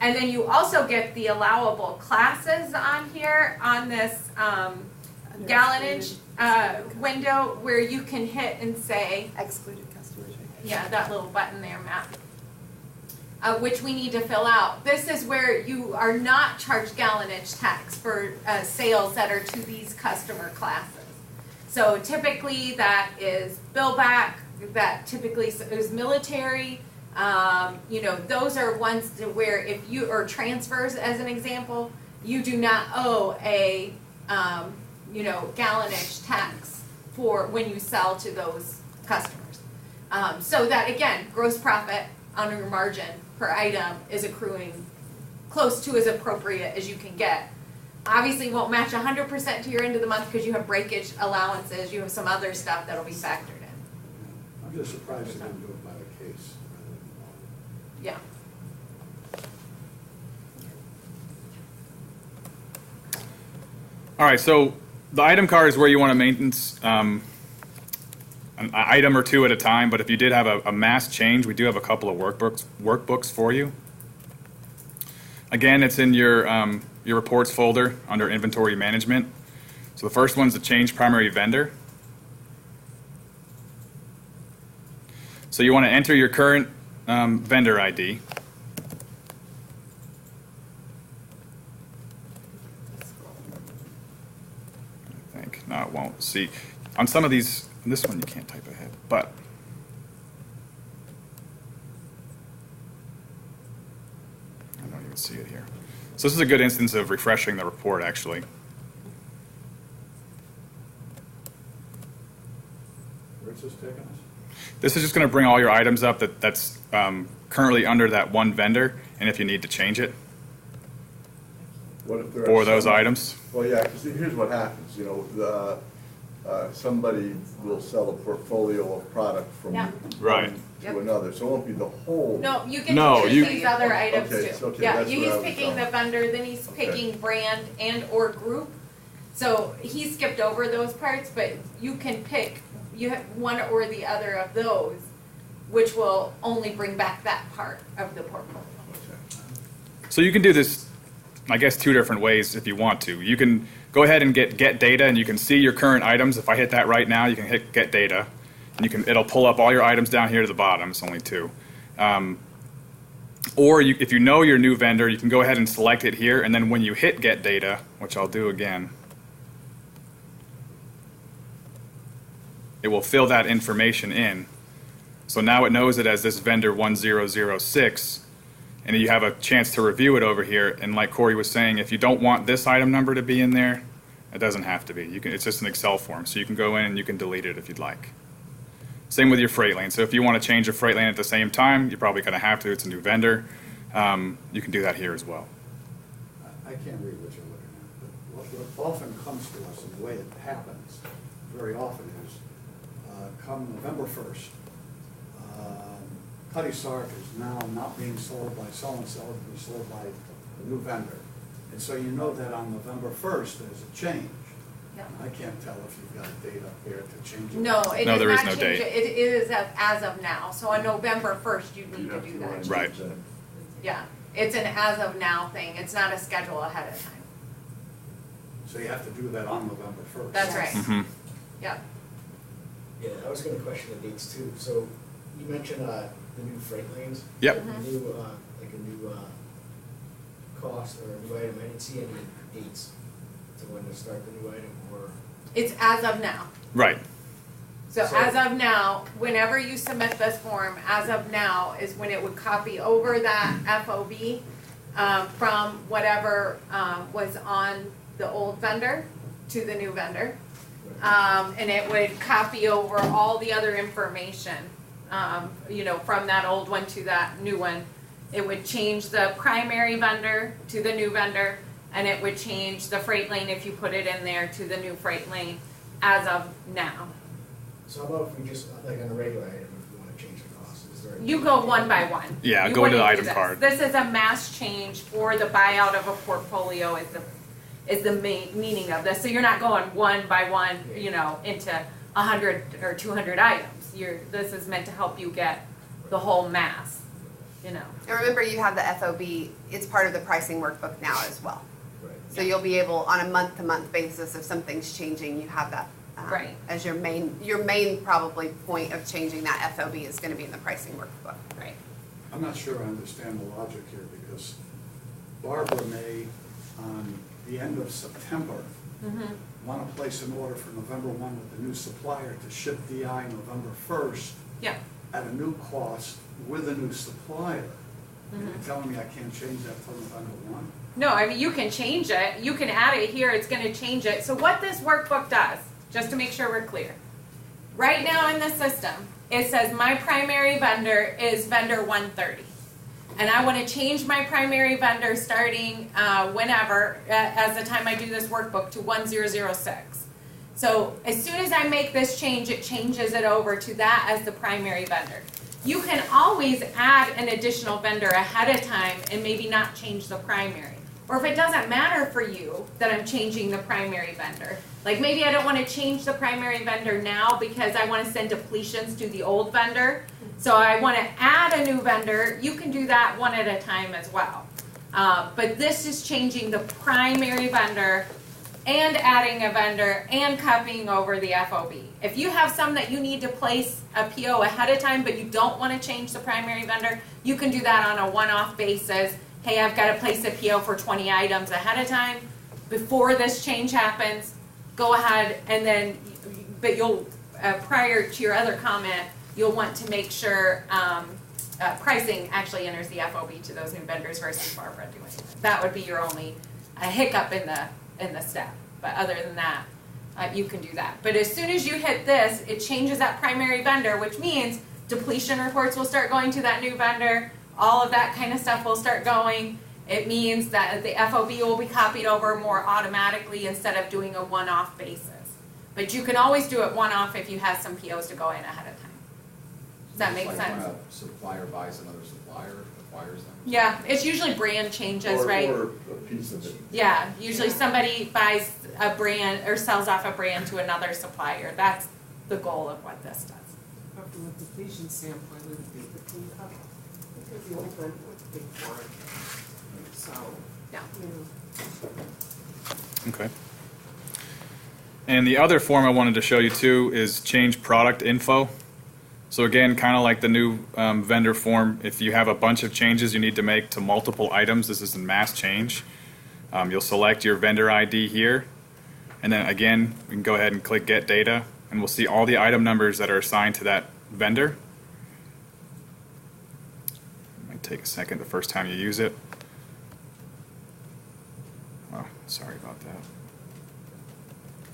And then you also get the allowable classes on here on this gallonage window where you can hit and say, Excluded customers, right? yeah, that little button there, Matt, which we need to fill out. This is where you are not charged gallonage tax for sales that are to these customer classes. So typically that is bill back, that typically is military. You know, those are ones to where if you, or transfers as an example, you do not owe a, you know, gallonage tax for when you sell to those customers. So that again, gross profit on your margin per item is accruing close to as appropriate as you can get. Obviously won't match 100% to your end of the month because you have breakage allowances, you have some other stuff that'll be factored in. I'm just surprised they didn't do it by the case rather than Yeah. All right, so the item card is where you want to maintenance an item or two at a time, but if you did have a mass change, we do have a couple of workbooks for you. Again, it's in your reports folder under inventory management. So the first one's the change primary vendor. So you want to enter your current vendor ID. I think, no, it won't. See, on some of these, this one you can't type ahead, but I don't even see it here. So this is a good instance of refreshing the report, actually. Where's this taking us? This is just going to bring all your items up that's currently under that one vendor, and if you need to change it What if there are for those some- items. Well, yeah, because here's what happens, you know, somebody will sell a portfolio of product from Yeah. Right. one Yep. to another, so it won't be the whole. No, you can No, choose you- these other items Okay, too. so, okay, Yeah, that's he's what I was picking the going. vendor, then he's Okay. picking brand and or group. So he skipped over those parts, but you can pick, you have one or the other of those, which will only bring back that part of the portfolio. Okay. So you can do this, I guess, two different ways if you want to. You can go ahead and get data, and you can see your current items. If I hit that right now, you can hit get data, and it'll pull up all your items down here to the bottom. It's only two. Or if you know your new vendor, you can go ahead and select it here, and then when you hit get data, which I'll do again, it will fill that information in. So now it knows it as this vendor 1006, and you have a chance to review it over here. And like Corey was saying, if you don't want this item number to be in there, it doesn't have to be. It's just an Excel form, so you can go in and you can delete it if you'd like. Same with your freight lane. So if you want to change a freight lane at the same time, you're probably going to have to. It's a new vendor. You can do that here as well. I can't read what you're looking at, but what often comes to us, and the way it happens very often is, come November 1st, Cutty Sark is now not being sold by so-and-so, it's being sold by a new vendor. And so you know that on November 1st, there's a change. Yeah. I can't tell if you've got a date up here to change it. No, it No, does there is not no change date. it. It is as of now. So on November 1st, you need You'd to have do to that. arrange Right. that. Yeah, it's an as of now thing. It's not a schedule ahead of time. So you have to do that on November 1st. That's right. Mhm. Yep. Yeah, I was gonna question the dates too. So you mentioned the new freight lanes. Yep. A new, like a new cost or a new item, I didn't see any dates to when to start the new item or. It's as of now. Right. So So- as of now, whenever you submit this form, as of now is when it would copy over that FOB from whatever was on the old vendor to the new vendor. And it would copy over all the other information, from that old one to that new one. It would change the primary vendor to the new vendor, and it would change the freight lane if you put it in there to the new freight lane as of now. So how about if we just, like on a regular item, if we wanna change the cost, is there? You go one by one. Yeah, You go into the wouldn't do item this. card. This is a mass change for the buyout of a portfolio is the main meaning of this. So you're not going one by one, into 100 or 200 items. This is meant to help you get the whole mass, And remember, you have the FOB, it's part of the pricing workbook now as well. Right. So you'll be able, on a month-to-month basis, if something's changing, you have that Right. as your main probably point of changing that FOB is going to be in the pricing workbook. right? I'm not sure I understand the logic here, because Barbara may, on the end of September, want to place an order for November 1 with the new supplier to ship DI November 1st Yeah. at a new cost with a new supplier. And you're telling me I can't change that till November 1? No, I mean, you can change it. You can add it here. It's going to change it. So what this workbook does, just to make sure we're clear, right now in the system, it says my primary vendor is vendor 130. And I want to change my primary vendor starting whenever, as the time I do this workbook, to 1006. So as soon as I make this change, it changes it over to that as the primary vendor. You can always add an additional vendor ahead of time and maybe not change the primary. Or if it doesn't matter for you that I'm changing the primary vendor, like maybe I don't want to change the primary vendor now because I want to send depletions to the old vendor, so I want to add a new vendor, you can do that one at a time as well. But this is changing the primary vendor and adding a vendor and copying over the FOB. If you have some that you need to place a PO ahead of time but you don't want to change the primary vendor, you can do that on a one-off basis. Hey, I've got to place a PO for 20 items ahead of time. Before this change happens, go ahead and then, but you'll, prior to your other comment, you'll want to make sure pricing actually enters the FOB to those new vendors versus Barbara doing it. That would be your only hiccup in the step. But other than that, you can do that. But as soon as you hit this, it changes that primary vendor, which means depletion reports will start going to that new vendor. All of that kind of stuff will start going. It means that the FOB will be copied over more automatically instead of doing a one-off basis. But you can always do it one-off if you have some POs to go in ahead of time. Does that make Like sense? when a supplier buys another supplier, acquires them? Yeah, it's usually brand changes, right? Or a piece of it. Yeah, usually somebody buys a brand or sells off a brand to another supplier. That's the goal of what this does. But from a depletion standpoint, it would be the clean up. Because the old one was big for it. So, Yeah. Okay. And the other form I wanted to show you too is change product info. So again, kind of like the new vendor form, if you have a bunch of changes you need to make to multiple items, this is a mass change. You'll select your vendor ID here, and then again, we can go ahead and click Get Data, and we'll see all the item numbers that are assigned to that vendor. It might take a second the first time you use it. Oh, sorry about that.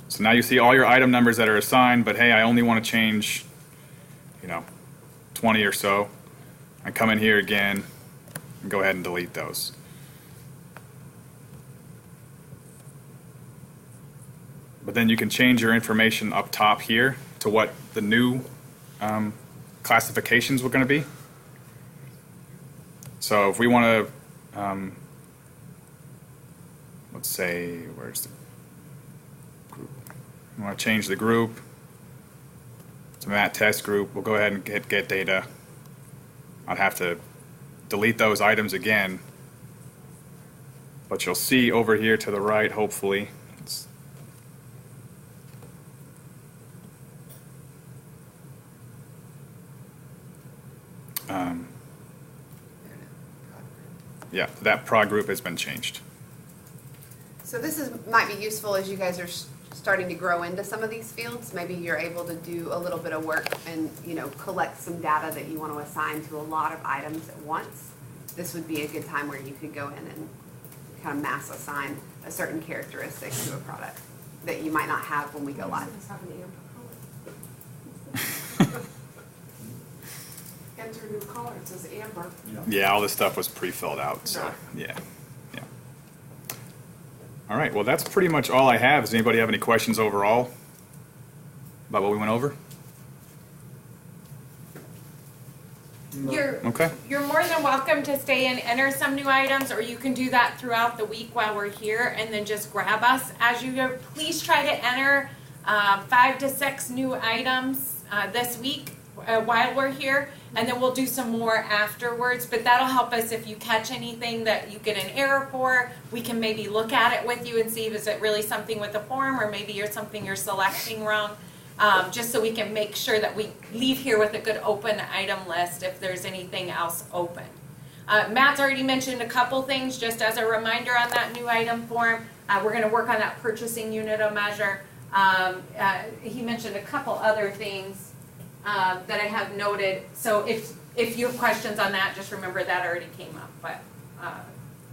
So now you see all your item numbers that are assigned, but hey, I only want to change 20 or so. I come in here again and go ahead and delete those. But then you can change your information up top here to what the new classifications were going to be. So if we want to, let's say, where's the group? We want to change the group. So that test group, we'll go ahead and get data. I'd have to delete those items again. But you'll see over here to the right, hopefully. yeah, that prog group has been changed. So this might be useful as you guys are starting to grow into some of these fields. Maybe you're able to do a little bit of work and, collect some data that you want to assign to a lot of items at once. This would be a good time where you could go in and kind of mass assign a certain characteristic to a product that you might not have when we go live. Enter new color, it says amber. Yeah, all this stuff was pre-filled out, so, yeah. All right, well, that's pretty much all I have. Does anybody have any questions overall about what we went over? Okay. You're more than welcome to stay and enter some new items, or you can do that throughout the week while we're here, and then just grab us as you go. Please try to enter 5 to 6 new items this week while we're here, and then we'll do some more afterwards. But that'll help us if you catch anything that you get an error for. We can maybe look at it with you and see if is it really something with the form, or maybe you're something you're selecting wrong. Just so we can make sure that we leave here with a good open item list if there's anything else open. Matt's already mentioned a couple things just as a reminder on that new item form. We're going to work on that purchasing unit of measure. He mentioned a couple other things that I have noted. So if you have questions on that, just remember that already came up.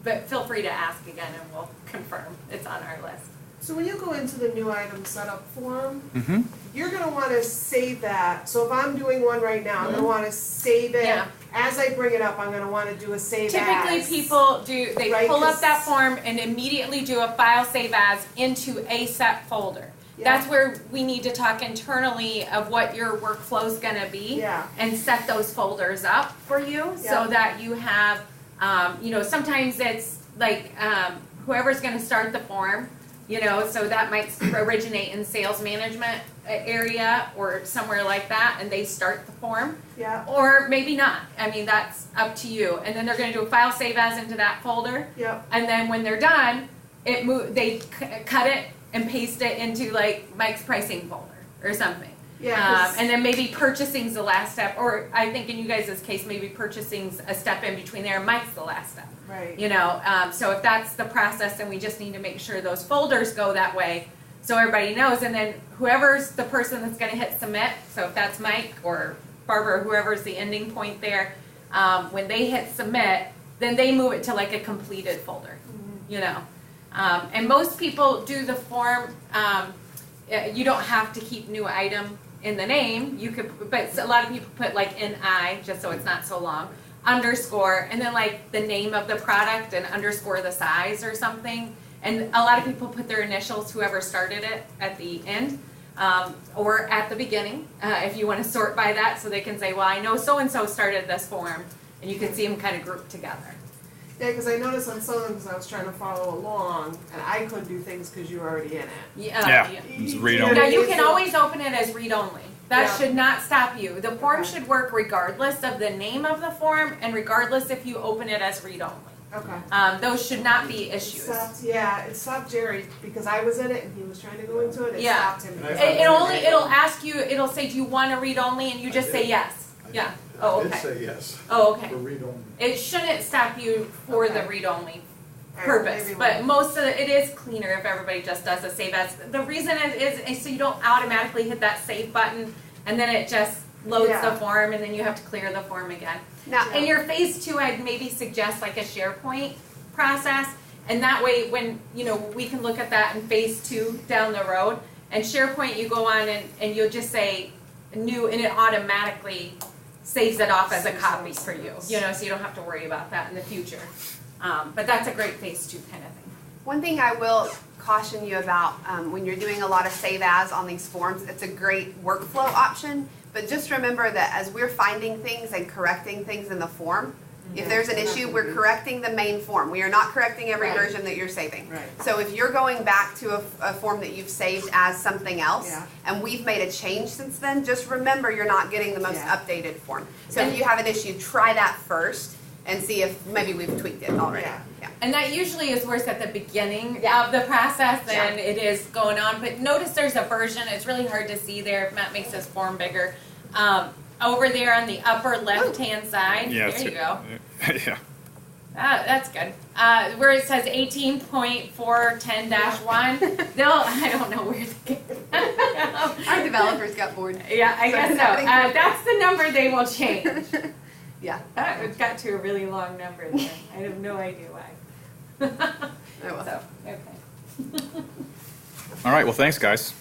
But feel free to ask again and we'll confirm it's on our list. So when you go into the new item setup form, Mm-hmm. you're gonna wanna save that. So if I'm doing one right now, I'm gonna wanna save it. Yeah. As I bring it up, I'm gonna wanna do a save Typically as. people Right, pull up 'cause- that form and immediately do a file save as into a set folder. Yeah. That's where we need to talk internally of what your workflow's gonna be. Yeah. And set those folders up for you Yeah. so that you have, sometimes it's like, whoever's gonna start the form, so that might originate in sales management area or somewhere like that, and they start the form. Yeah, Or maybe not. I mean, that's up to you. And then they're going to do a file save as into that folder. yep, And then when they're done, they cut it and paste it into like Mike's pricing folder or something. yeah, 'cause- And then maybe purchasing's the last step, or I think in you guys' case, maybe purchasing's a step in between there, and Mike's the last step. right. So if that's the process, then we just need to make sure those folders go that way, so everybody knows. And then whoever's the person that's going to hit submit, so if that's Mike or Barbara, whoever's the ending point there, when they hit submit, then they move it to like a completed folder. And most people do the form. You don't have to keep new item in the name. You could, but a lot of people put like NI just so it's not so long. Underscore, and then like the name of the product and underscore the size or something. And a lot of people put their initials, whoever started it, at the end or at the beginning, if you want to sort by that, so they can say, well, I know so-and-so started this form, and you can see them kind of grouped together. Yeah, because I noticed on some of them, 'cause I was trying to follow along, and I couldn't do things because you were already in it. Yeah. Just read You know only. Now, what I you mean? can So- always open it as read-only. That Yeah. should not stop you. The form Okay. should work regardless of the name of the form and regardless if you open it as read-only. Okay. Those should not be It issues. stopped Jerry because I was in it and he was trying to go into it. It Yeah. stopped him. And I because It, I was in it'll ask you, it'll say, do you want to read only? And you just say yes. Yeah. Oh, I did okay. say yes. Oh, okay. For read only. It shouldn't stop you for the Okay. read-only All right, purpose, maybe but we'll- most of it is cleaner if everybody just does a save as. The reason is so you don't automatically hit that save button and then it just loads Yeah. the form and then you have to clear the form again. Now, In your phase 2, I'd maybe suggest like a SharePoint process, and that way when, we can look at that in phase 2 down the road. And SharePoint, you go on and you'll just say new, and it automatically saves it off as a copy for you, so you don't have to worry about that in the future. But that's a great phase 2 kind of thing. one thing I will caution you about when you're doing a lot of save as on these forms, it's a great workflow option. But just remember that as we're finding things and correcting things in the form, if there's an issue, we're correcting the main form. We are not correcting every Right. version that you're saving. Right. So if you're going back to a form that you've saved as something else, Yeah. and we've made a change since then, just remember you're not getting the most Yeah. updated form. So if you have an issue, try that first and see if maybe we've tweaked it already. Yeah. Yeah. And that usually is worse at the beginning Yeah. of the process than Yeah. it is going on. But notice there's a version, it's really hard to see there if Matt makes his form bigger. Over there on the upper left-hand side, Yeah, there you go. Yeah. That's good. Where it says 18.410-1, I don't know where to get. Our developers got bored. Yeah, I guess so. That's the number they will change. Yeah. It got to a really long number there. I have no idea why. Oh, well. So, okay. All right, well, thanks, guys.